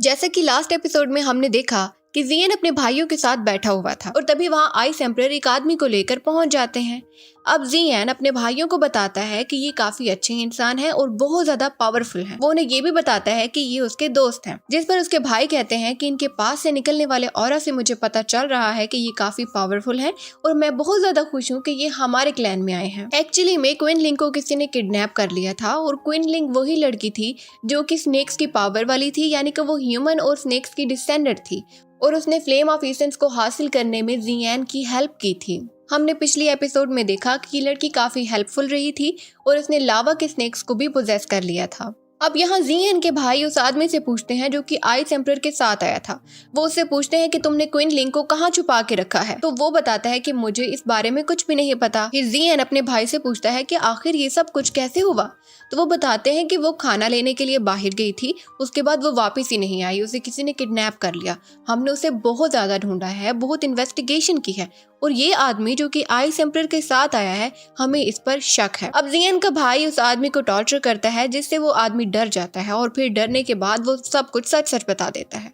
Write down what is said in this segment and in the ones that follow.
जैसा कि last episode में हमने देखा कि जियन अपने भाइयों के साथ बैठा हुआ था और तभी वहाँ आइस एम्परर एक आदमी को लेकर पहुंच जाते हैं। अब जियन अपने भाइयों को बताता है कि ये काफी अच्छे इंसान हैं और बहुत ज्यादा पावरफुल हैं। वो उन्हें ये भी बताता है कि ये उसके दोस्त हैं, जिस पर उसके भाई कहते हैं कि इनके पास से निकलने वाले ऑरा से मुझे पता चल रहा है कि ये काफी पावरफुल हैं और मैं बहुत ज्यादा खुश हूँ कि ये हमारे क्लैन में आए हैं। एक्चुअली में क्विनलिंग को किसी ने किडनैप कर लिया था और क्विनलिंग वही लड़की थी जो कि स्नेक्स की पावर वाली थी, यानी कि वो ह्यूमन और स्नेक्स की डिसेंडेंट थी और उसने फ्लेम ऑफ एसेंस को हासिल करने में जियन की हेल्प की थी। हमने पिछली एपिसोड में देखा कि ये लड़की काफी हेल्पफुल रही थी और उसने लावा के स्नेक्स को भी पोजेस कर लिया था। अब यहाँ जियन के भाई उस आदमी से पूछते हैं जो कि आइस एम्परर के साथ आया था। वो उससे पूछते हैं कि तुमने क्विनलिंग को कहाँ छुपा के रखा है, तो वो बताता है कि मुझे इस बारे में कुछ भी नहीं पता। फिर जियन अपने भाई से पूछता है कि आखिर ये सब कुछ कैसे हुआ, तो वो बताते हैं कि वो खाना लेने के लिए बाहर गई थी, उसके बाद वो वापस ही नहीं आई, उसे किसी ने किडनैप कर लिया। हमने उसे बहुत ज्यादा ढूंढा है, बहुत इन्वेस्टिगेशन की है और ये आदमी जो कि आइस एम्परर के साथ आया है, हमें इस पर शक है। अब जियन का भाई उस आदमी को टॉर्चर करता है जिससे वो आदमी डर जाता है और फिर डरने के बाद वो सब कुछ सच सच बता देता है।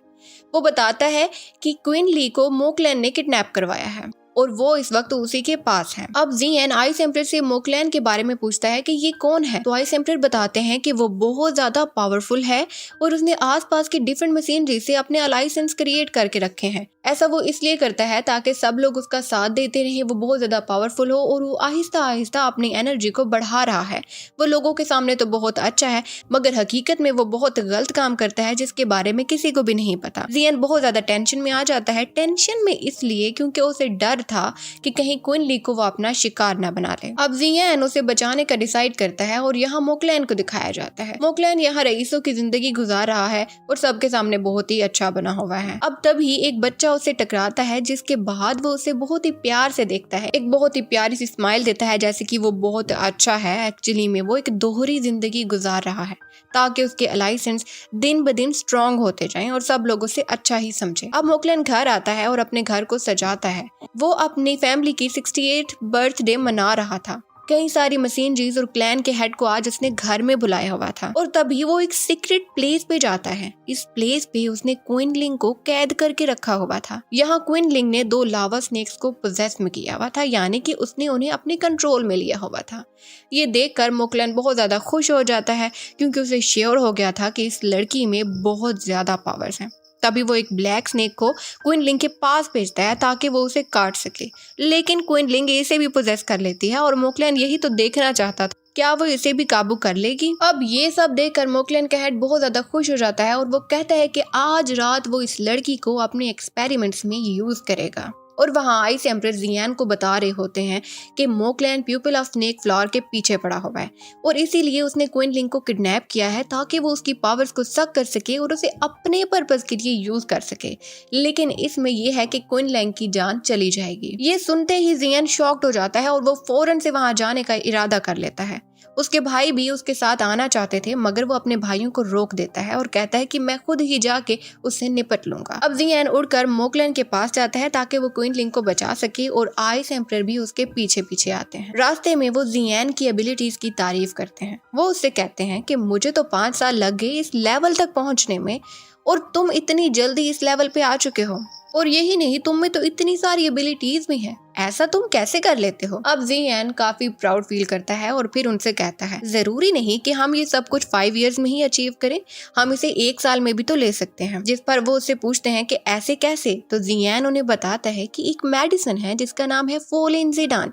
वो बताता है कि क्वीन ली को मोकलैन ने किडनैप करवाया है और वो इस वक्त उसी के पास है। अब जियन आइस एम्परर से मोकलैन के बारे में पूछता है कि ये कौन है, तो आइस एम्परर बताते हैं कि वो बहुत ज्यादा पावरफुल है और उसने आसपास की डिफरेंट मशीनरी से अपने अलाइसेंस क्रिएट करके रखे हैं। ऐसा वो इसलिए करता है ताकि सब लोग उसका साथ देते रहे, वो बहुत ज्यादा पावरफुल हो और वो आहिस्ता आहिस्ता अपनी एनर्जी को बढ़ा रहा है। वो लोगों के सामने तो बहुत अच्छा है मगर हकीकत में वो बहुत गलत काम करता है जिसके बारे में किसी को भी नहीं पता। जियन बहुत ज्यादा टेंशन में आ जाता है, टेंशन में इसलिए क्योंकि उसे डर था कि कहीं क्वीन ली को वो अपना शिकार न बना ले। अब जियन उसे बचाने का डिसाइड करता है और यहाँ मोकलैन को दिखाया जाता है। मोकलैन यहाँ रईसों की जिंदगी गुजार रहा है और सबके सामने बहुत ही अच्छा बना हुआ है। अब तभी एक बच्चा उसे टकराता है जिसके बाद वो उसे बहुत ही प्यार से देखता है, एक बहुत ही प्यारी सी स्माइल देता है जैसे कि वो बहुत अच्छा है। एक्चुअली में वो एक दोहरी जिंदगी गुजार रहा है ताकि उसके अलाइसेंस दिन ब दिन स्ट्रॉन्ग होते जाएं और सब लोग उसे अच्छा ही समझें। अब मोकलैन घर आता है और अपने घर को सजाता है। वो अपनी फैमिली की 68th बर्थडे मना रहा था। कई सारी मशीनरीज और क्लैन के हेड को आज उसने घर में बुलाया हुआ था और तभी वो एक सीक्रेट प्लेस पे जाता है। इस प्लेस पे उसने क्विनलिंग को कैद करके रखा हुआ था। यहाँ क्विनलिंग ने 2 लावा स्नेक्स को पोजेस में किया हुआ था, यानी कि उसने उन्हें अपने कंट्रोल में लिया हुआ था। ये देखकर मोकलैन बहुत ज्यादा खुश हो जाता है क्योंकि उसे श्योर हो गया था कि इस लड़की में बहुत ज्यादा पावर्स हैं। तभी वो एक ब्लैक स्नेक को क्विनलिंग के पास भेजता है ताकि वो उसे काट सके, लेकिन क्विनलिंग इसे भी पोजेस कर लेती है और मोकलैन यही तो देखना चाहता था, क्या वो इसे भी काबू कर लेगी। अब ये सब देखकर मोकलैन का हेड बहुत ज्यादा खुश हो जाता है और वो कहता है कि आज रात वो इस लड़की को अपने एक्सपेरिमेंट्स में यूज करेगा। और वहाँ आइस एम्परर जियन को बता रहे होते हैं कि मोकलैन प्यूपिल ऑफ स्नेक फ्लावर के पीछे पड़ा हुआ है और इसीलिए उसने क्विनलिंग को किडनैप किया है ताकि वो उसकी पावर्स को सक कर सके और उसे अपने पर्पस के लिए यूज कर सके। लेकिन इसमें यह है कि क्विनलिंग की जान चली जाएगी। ये सुनते ही जियन शॉक्ड हो जाता है और वो फौरन से वहाँ जाने का इरादा कर लेता है। उसके भाई भी उसके साथ आना चाहते थे मगर वो अपने भाइयों को रोक देता है और कहता है कि मैं खुद ही जाके उससे निपट लूंगा। अब जियन उड़कर मोकलैन के पास जाता है ताकि वो क्विनलिंग को बचा सके और आइस एम्परर भी उसके पीछे पीछे आते हैं। रास्ते में वो जियन की एबिलिटीज की तारीफ करते हैं। वो उससे कहते हैं कि मुझे तो 5 साल लग गए इस लेवल तक पहुंचने में और तुम इतनी जल्दी इस लेवल पे आ चुके हो, और यही नहीं तुम में तो इतनी सारी एबिलिटीज भी हैं, ऐसा तुम कैसे कर लेते हो। अब जियन काफी प्राउड फील करता है और फिर उनसे कहता है जरूरी नहीं कि हम ये सब कुछ 5 इयर्स में ही अचीव करें, हम इसे 1 साल में भी तो ले सकते हैं। जिस पर वो उससे पूछते हैं कि ऐसे कैसे, तो जियन उन्हें बताता है कि एक मेडिसिन है जिसका नाम है फोलिनजिडान।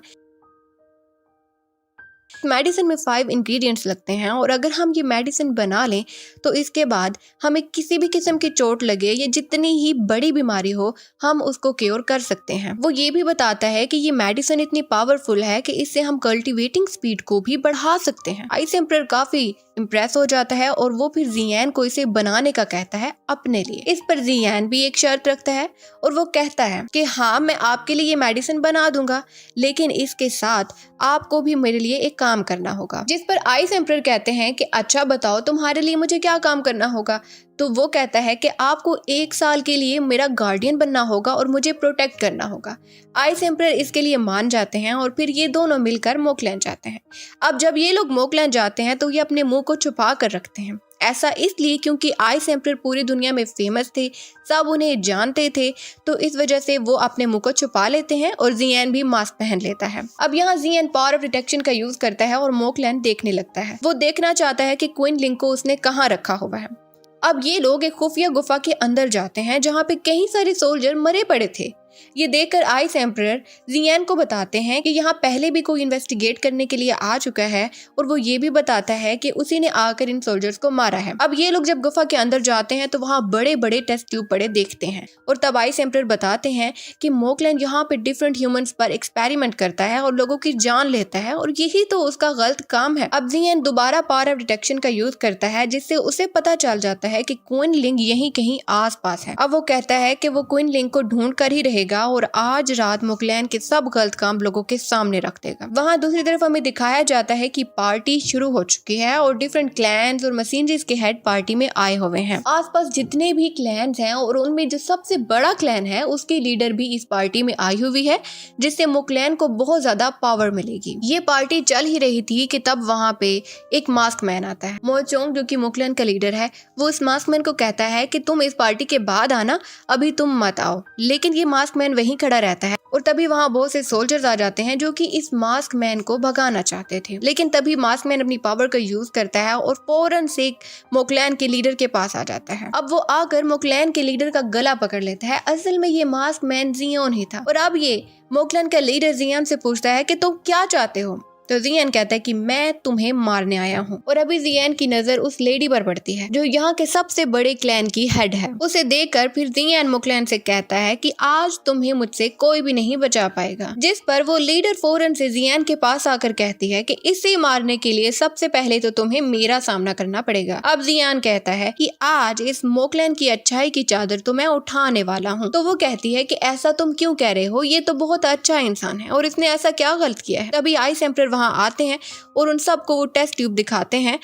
मेडिसिन में 5 इंग्रेडिएंट्स लगते हैं और अगर हम ये मेडिसिन बना लें तो इसके बाद हमें किसी भी किस्म की चोट लगे या जितनी ही बड़ी बीमारी हो हम उसको क्योर कर सकते हैं। वो ये भी बताता है कि ये मेडिसिन इतनी पावरफुल है कि इससे हम कल्टीवेटिंग स्पीड को भी बढ़ा सकते हैं। आइस एम्परर काफी इम्प्रेस हो जाता है और वो फिर जियन को इसे बनाने का कहता है अपने लिए। इस पर जियन भी एक शर्त रखता है और वो कहता है कि हाँ मैं आपके लिए ये मेडिसिन बना दूंगा, लेकिन इसके साथ आपको भी मेरे लिए एक काम करना होगा। जिस पर आइस एम्परर कहते हैं कि अच्छा बताओ तुम्हारे लिए मुझे क्या काम करना होगा। तो वो कहता है कि आपको 1 साल के लिए मेरा गार्डियन बनना होगा और मुझे प्रोटेक्ट करना होगा। आइस एम्परर इसके लिए मान जाते हैं और फिर ये दोनों मिलकर मोकलैन जाते हैं। अब जब ये लोग मोकलैन जाते हैं तो ये अपने मुंह को छुपा कर रखते हैं ऐसा इसलिए क्योंकि आइस एम्परर पूरी दुनिया में फेमस थे, सब उन्हें जानते थे, तो इस वजह से वो अपने मुंह को छुपा लेते हैं और जियान भी मास्क पहन लेता है। अब यहाँ जियान पावर ऑफ डिटेक्शन का यूज करता है और मोकलैन देखने लगता है। वो देखना चाहता है कि क्वीन लिंग को उसने कहाँ रखा हुआ है। अब ये लोग एक खुफिया गुफा के अंदर जाते हैं जहाँ पे कई सारे सोल्जर मरे पड़े थे। ये देखकर आइस एम्परर जियान को बताते हैं कि यहाँ पहले भी कोई इन्वेस्टिगेट करने के लिए आ चुका है और वो ये भी बताता है कि उसी ने आकर इन सोल्जर्स को मारा है। अब ये लोग जब गुफा के अंदर जाते हैं तो वहाँ बड़े बड़े टेस्ट ट्यूब पड़े देखते हैं और तब आइस एम्परर बताते हैं कि मोकलैन यहाँ पे डिफरेंट ह्यूमंस पर एक्सपेरिमेंट करता है और लोगों की जान लेता है और यही तो उसका गलत काम है। अब जियान दोबारा पावर ऑफ डिटेक्शन का यूज करता है जिससे उसे पता चल जाता है कि क्वीन लिंग यहीं कहीं आस पास है। अब वो कहता है कि वो क्वीन लिंग को ढूंढ कर ही रहेगा और आज रात मोकलैन के सब गलत काम लोगों के सामने रख देगा। वहाँ दूसरी तरफ हमें दिखाया जाता है कि पार्टी शुरू हो चुकी है और डिफरेंट क्लैन्स और मशीनरीज के हेड पार्टी में आए हुए हैं। आसपास जितने भी क्लैन्स हैं और उनमें जो सबसे बड़ा क्लैन है उसकी लीडर भी इस पार्टी में आई हुई है, जिससे मोकलैन को बहुत ज्यादा पावर मिलेगी। ये पार्टी चल ही रही थी कि तब वहाँ पे एक मास्क मैन आता है। मोचोंग जो कि मोकलैन का लीडर है, वो इस मास्क मैन को कहता है कि तुम इस पार्टी के बाद आना, अभी तुम मत आओ। लेकिन ये मास्क मैन वहीं खड़ा रहता है और तभी वहाँ बहुत से सोल्जर्स आ जाते हैं जो कि इस मास्क मैन को भगाना चाहते थे। लेकिन तभी मास्क मैन अपनी पावर का यूज करता है और फौरन से मोकलैन के लीडर के पास आ जाता है। अब वो आकर मोकलैन के लीडर का गला पकड़ लेता है। असल में ये मास्क मैन जियोन ही था और अब ये मोकलैन का लीडर जियान से पूछता है कि तुम क्या चाहते हो। तो जियान कहता है कि मैं तुम्हें मारने आया हूँ। और अभी जियान की नजर उस लेडी पर पड़ती है जो यहाँ के सबसे बड़े क्लैन की हेड है। उसे देखकर फिर जियान मोकलैन से कहता है कि आज तुम्हें मुझसे कोई भी नहीं बचा पाएगा, जिस पर वो लीडर फौरन से जियान के पास आकर कहती है कि इसे मारने के लिए सबसे पहले तो तुम्हें मेरा सामना करना पड़ेगा। अब जियान कहता है कि आज इस मोकलैन की अच्छाई की चादर तो मैं उठाने वाला हूँ। तो वो कहती है कि ऐसा तुम क्यों कह रहे हो, ये तो बहुत अच्छा इंसान है और इसने ऐसा क्या गलत किया है। तभी आइस एम्परर वहां आते हैं और उन सबको वो टेस्ट ट्यूब दिखाते हैं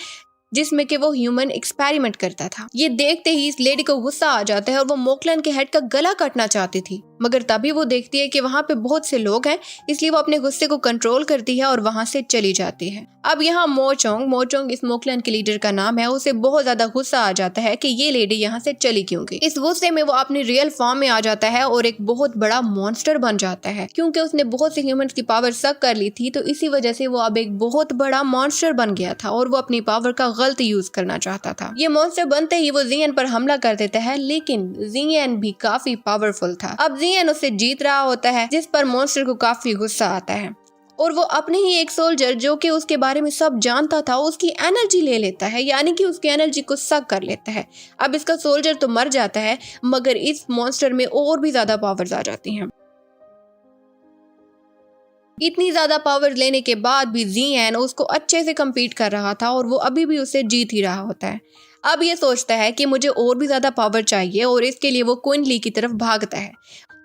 जिसमें कि वो ह्यूमन एक्सपेरिमेंट करता था। ये देखते ही इस लेडी को गुस्सा आ जाता है और वो मोकलैन के हेड का गला काटना चाहती थी, मगर तभी वो देखती है कि वहाँ पे बहुत से लोग हैं, इसलिए वो अपने गुस्से को कंट्रोल करती है और वहाँ से चली जाती है। अब यहाँ मोचोंग इस मोकलैन के लीडर का नाम है, उसे बहुत ज्यादा गुस्सा आ जाता है कि ये लेडी यहाँ से चली क्यों गई। इस गुस्से में वो अपनी रियल फॉर्म में आ जाता है और एक बहुत बड़ा मॉन्स्टर बन जाता है। क्योंकि उसने बहुत से ह्यूमंस की पावर सक कर ली थी, तो इसी वजह से वो अब एक बहुत बड़ा मॉन्स्टर बन गया था और वो अपनी पावर का गलत यूज करना चाहता था। ये मॉन्स्टर बनते ही वो जियान पर हमला कर देता है, लेकिन जियान भी काफी पावरफुल था। अब जियान उससे जीत रहा होता है, जिस पर मॉन्स्टर को काफी गुस्सा आता है और वो अपने ही एक सोल्जर जो कि उसके बारे में सब जानता था उसकी एनर्जी ले लेता है, यानी कि उसकी एनर्जी को सक कर लेता है। अब इसका सोल्जर तो मर जाता है, मगर इस मॉन्स्टर में और भी ज्यादा पावर्स आ जाती हैं। इतनी ज्यादा पावर लेने के बाद भी जियान उसको अच्छे से कम्पीट कर रहा था और वो अभी भी उसे जीत ही रहा होता है। अब ये सोचता है कि मुझे और भी ज्यादा पावर चाहिए और इसके लिए वो क्वीन ली की तरफ भागता है।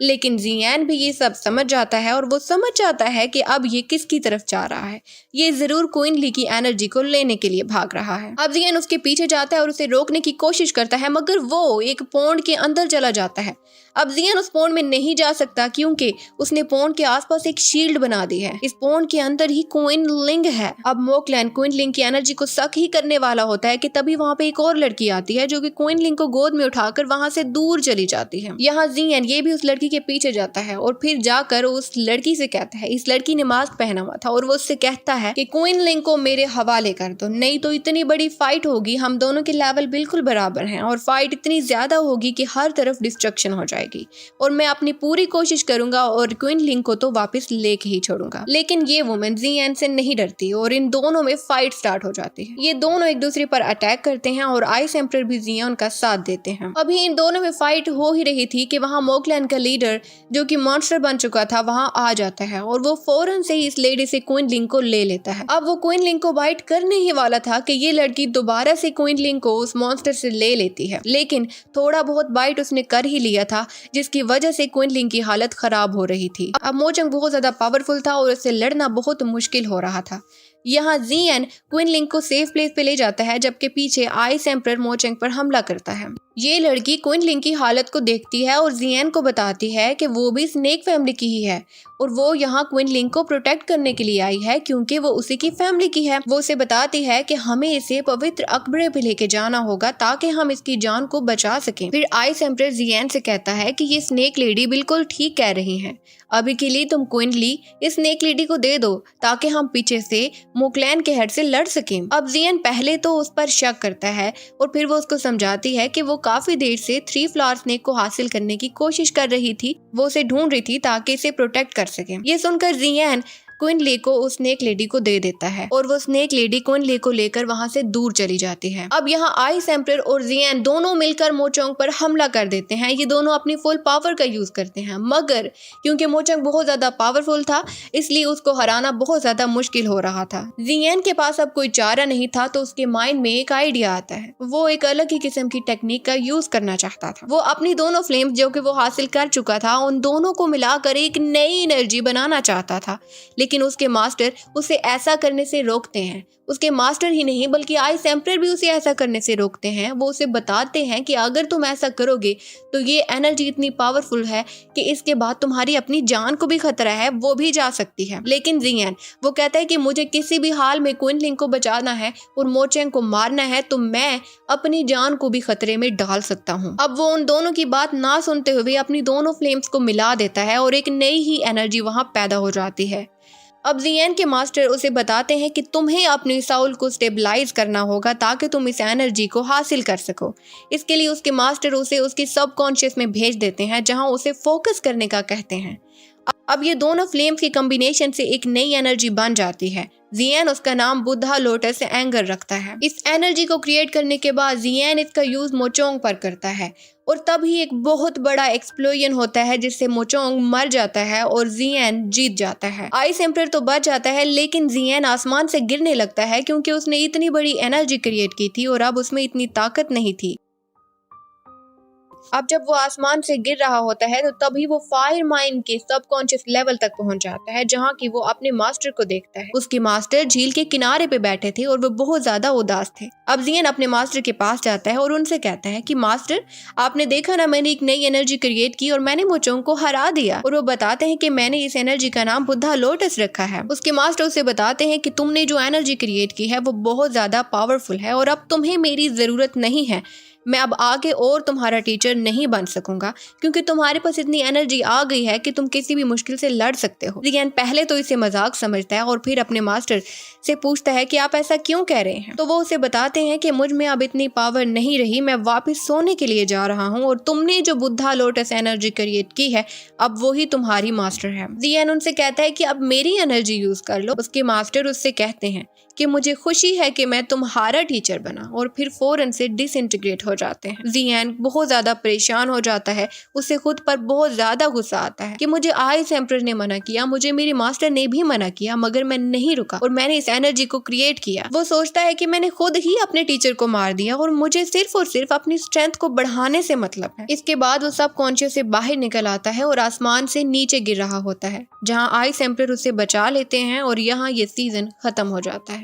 लेकिन जियान भी ये सब समझ जाता है और वो समझ जाता है कि अब ये किसकी तरफ जा रहा है। ये जरूर क्वीन ली की एनर्जी को लेने के लिए भाग रहा है। अब जियान उसके पीछे जाता है और उसे रोकने की कोशिश करता है, मगर वो एक पौंड के अंदर चला जाता है। अब जियान उस पौंड में नहीं जा सकता क्योंकि उसने पौंड के आसपास एक शील्ड बना दी है। इस पौंड के अंदर ही क्वीन लिंग है। अब मोकलैन क्वीन लिंग की एनर्जी को सक ही करने वाला होता है कि तभी वहाँ पे एक और लड़की आती है जो कि क्वीन लिंग को गोद में उठाकर वहाँ से दूर चली जाती है। यहाँ जियान ये भी उस लड़की के पीछे जाता है और फिर जाकर उस लड़की से कहता है, इस लड़की ने मास्क पहना हुआ था और वो उससे कहता है कि क्वीन लिंग को मेरे हवाले कर दो, नहीं तो इतनी बड़ी फाइट होगी, हम दोनों के लेवल बिल्कुल बराबर हैं और फाइट इतनी ज्यादा होगी कि हर तरफ डिस्ट्रक्शन हो जाएगी और मैं अपनी पूरी कोशिश करूंगा और क्वीन लिंग को तो वापस लेके ही छोड़ूंगा। लेकिन ये वुमेन जियान से नहीं डरती और इन दोनों में फाइट स्टार्ट हो जाती है। ये दोनों एक दूसरे पर अटैक करते हैं और आइस एम्परर भी जियान का साथ देते हैं। अभी इन दोनों में फाइट हो ही रही थी कि वहाँ मोकलैन का लीडर जो कि मॉन्स्टर बन चुका था वहाँ आ जाता है और वो फौरन से ही इस लेडी से क्वीन लिंग को ले लेता है। अब वो क्वीन लिंग को बाइट करने ही वाला था कि ये लड़की दोबारा से क्वीन लिंग को उस मॉन्स्टर से ले लेती है, लेकिन थोड़ा बहुत बाइट उसने कर ही लिया था, जिसकी वजह से क्वीन लिंग की हालत खराब हो रही थी। अब मोचोंग बहुत ज्यादा पावरफुल था और उससे लड़ना बहुत मुश्किल हो रहा था। यहाँ जियान क्वीन लिंग को सेफ प्लेस पे ले जाता है, जबकि पीछे आइस एम्परर मोचोंग पर हमला करता है। ये लड़की क्विनलिंग की हालत को देखती है और जियन को बताती है कि वो भी स्नेक फैमिली की ही है और वो यहाँ क्विनलिंग को प्रोटेक्ट करने के लिए आई है क्योंकि वो उसी की फैमिली की है। वो उसे बताती है कि हमें इसे पवित्र अकबरे पे लेके जाना होगा ताकि हम इसकी जान को बचा सकें। फिर आइस एम्परर जियन से कहता है कि ये स्नेक लेडी बिल्कुल ठीक कह रही हैं। अभी के लिए तुम क्विनली इस स्नेक लेडी को दे दो ताकि हम पीछे से मोकलैन के हेड से लड़ सकें। अब जियन पहले तो उस पर शक करता है और फिर वो उसको समझाती है कि वो काफी देर से 3 फ्लावर स्नेक को हासिल करने की कोशिश कर रही थी। वो उसे ढूंढ रही थी ताकि इसे प्रोटेक्ट कर सके। ये सुनकर जियन क्विनली को उस स्नेक लेडी को दे देता है और वो स्नेक लेडी क्विनली को लेकर वहां से दूर चली जाती है। अब यहाँ आइस एम्परर और जियन दोनों मिलकर मोचोंग पर हमला कर देते हैं। ये दोनों अपनी फुल पावर का यूज करते हैं, मगर क्योंकि मोचोंग बहुत ज्यादा पावरफुल था इसलिए उसको हराना बहुत ज्यादा मुश्किल हो रहा था। जियन के पास अब कोई चारा नहीं था तो उसके माइंड में एक आइडिया आता है। वो एक अलग ही किस्म की टेक्निक का यूज करना चाहता था। वो अपनी दोनों फ्लेम्स जो कि वो हासिल कर चुका था उन दोनों को मिलाकर एक नई एनर्जी बनाना चाहता था, लेकिन उसके मास्टर उसे ऐसा करने से रोकते हैं। उसके मास्टर ही नहीं बल्कि आइस एम्परर भी उसे ऐसा करने से रोकते हैं। वो उसे बताते हैं कि अगर तुम ऐसा करोगे तो ये एनर्जी इतनी पावरफुल है कि इसके बाद तुम्हारी अपनी जान को भी खतरा है, वो भी जा सकती है। लेकिन जियन वो कहता है कि मुझे किसी भी हाल में क्विनलिंग को बचाना है और मोचेंग को मारना है तो मैं अपनी जान को भी खतरे में डाल सकता हूँ। अब वो उन दोनों की बात ना सुनते हुए अपनी दोनों फ्लेम्स को मिला देता है और एक नई ही एनर्जी वहां पैदा हो जाती है। अब जियन के मास्टर उसे बताते हैं कि तुम्हें अपनी साउल को स्टेबलाइज करना होगा ताकि तुम इस एनर्जी को हासिल कर सको। इसके लिए उसके मास्टर उसे उसके सबकॉन्शियस में भेज देते हैं जहां उसे फोकस करने का कहते हैं। अब ये दोनों फ्लेम्स की कॉम्बिनेशन से एक नई एनर्जी बन जाती है। जियन उसका नाम बुद्धा लोटस एंगर रखता है। इस एनर्जी को क्रिएट करने के बाद जियन इसका यूज मोचोंग पर करता है और तभी एक बहुत बड़ा एक्सप्लोजन होता है जिससे मोचोंग मर जाता है और जियन जीत जाता है। आइस एम्परर तो बच जाता है लेकिन जियन आसमान से गिरने लगता है क्योंकि उसने इतनी बड़ी एनर्जी क्रिएट की थी और अब उसमें इतनी ताकत नहीं थी। अब जब वो आसमान से गिर रहा होता है तो तभी वो फायर माइंड के सबकॉन्शियस लेवल तक पहुंच जाता है जहां कि वो अपने मास्टर को देखता है। उसके मास्टर झील के किनारे पे बैठे थे और वो बहुत ज्यादा उदास थे। अब जियन अपने मास्टर के पास जाता है और उनसे कहता है कि मास्टर आपने देखा ना, मैंने एक नई एनर्जी क्रिएट की और मैंने मोचोंग को हरा दिया। और वो बताते हैं कि मैंने इस एनर्जी का नाम बुद्धा लोटस रखा है। उसके मास्टर उसे बताते हैं कि तुमने जो एनर्जी क्रिएट की है वो बहुत ज्यादा पावरफुल है और अब तुम्हें मेरी जरूरत नहीं है। मैं अब आगे और तुम्हारा टीचर नहीं बन सकूंगा क्योंकि तुम्हारे पास इतनी एनर्जी आ गई है कि तुम किसी भी मुश्किल से लड़ सकते हो। जियन पहले तो इसे मजाक समझता है और फिर अपने मास्टर से पूछता है कि आप ऐसा क्यों कह रहे हैं। तो वो उसे बताते हैं कि मुझ में अब इतनी पावर नहीं रही, मैं वापस सोने के लिए जा रहा हूँ और तुमने जो बुद्धा लोटस एनर्जी क्रिएट की है अब वो ही तुम्हारी मास्टर है। जियन उनसे कहता है कि अब मेरी एनर्जी यूज कर लो। उसके मास्टर उससे कहते हैं कि मुझे खुशी है कि मैं तुम्हारा टीचर बना और फिर फौरन से डिसइंटीग्रेट हो जाते हैं। जियन बहुत ज्यादा परेशान हो जाता है। उसे खुद पर बहुत ज्यादा गुस्सा आता है कि मुझे आइस एम्परर ने मना किया, मुझे मेरे मास्टर ने भी मना किया, मगर मैं नहीं रुका और मैंने इस एनर्जी को क्रिएट किया। वो सोचता है कि मैंने खुद ही अपने टीचर को मार दिया और मुझे सिर्फ और सिर्फ अपनी स्ट्रेंथ को बढ़ाने से मतलब है। इसके बाद वो सब कॉन्शियस से बाहर निकल आता है और आसमान से नीचे गिर रहा होता है जहाँ आइस एम्परर उसे बचा लेते हैं और यहाँ ये सीजन खत्म हो जाता है।